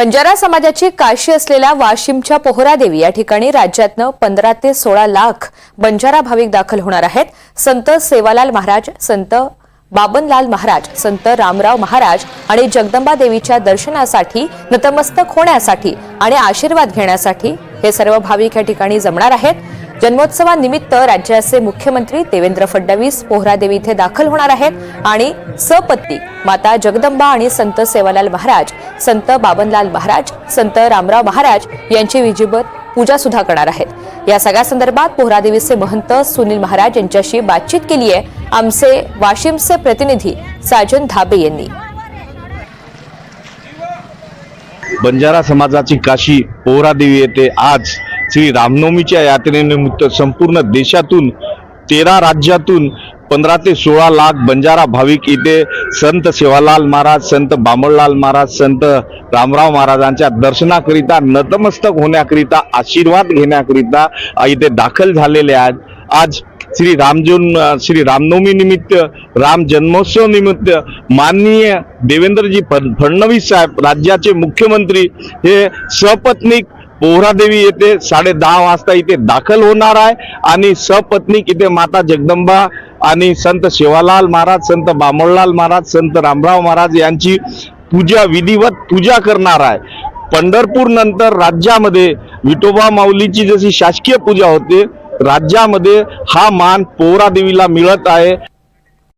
बंजारा समाजाची काशी असलेल्या वाशिमच्या पोहरादेवी या ठिकाणी राज्यातनं 15 ते 16 लाख बंजारा भाविक दाखल होणार आहेत। संत सेवालाल महाराज, संत बाबनलाल महाराज, संत रामराव महाराज आणि जगदंबा देवीच्या दर्शनासाठी, नतमस्तक होण्यासाठी आणि आशीर्वाद घेण्यासाठी हे सर्व भाविक या ठिकाणी जमणार आहेत। जन्मोत्सवानिमित्त राज्याचे मुख्यमंत्री देवेंद्र फडणवीस पोहरादेवी इथे दाखल होणार आहेत आणि सपत्नी माता जगदंबा आणि संत सेवालाल महाराज, संत बाबनलाल महाराज, संत रामराव महाराज यांची विधिवत पूजा सुद्धा करणार आहेत। या सगळ्या संदर्भात पोहरादेवीचे महंत सुनील महाराज यांच्याशी बातचीत केली आहे आमचे वाशिमचे प्रतिनिधी साजन धाबे यांनी। बंजारा समाजाची काशी पोहरादेवी येथे आज श्री रामनवमीच्या यात्रेनिमित्त संपूर्ण देशातून 13 राज्यातून 15 ते 16 लाख बंजारा भाविक इथे संत सेवालाल महाराज, संत बाबनलाल महाराज, संत रामराव महाराजांच्या दर्शनाकरिता, नतमस्तक होण्याकरिता, आशीर्वाद घेण्याकरिता इथे दाखल झालेले आहेत। आज श्री रामनवमी निमित्त, राम जन्मोत्सव निमित्त माननीय देवेंद्रजी फडणवीस साहेब, राज्याचे मुख्यमंत्री, हे सपत्नीक पोहरादेवी येथे 10:30 वाजता इथे दाखल होणार आहे आणि सपत्नीक इथे माता जगदंबा आणि संत सेवालाल महाराज, संत बाबनलाल महाराज, संत रामराव महाराज यांची विधिवत पूजा करणार आहे। पंढरपूर नंतर राज्यामध्ये विठोबा माऊलीची जशी शासकीय पूजा होते, राज्यामध्ये हा मान पोहरादेवीला मिळत आहे।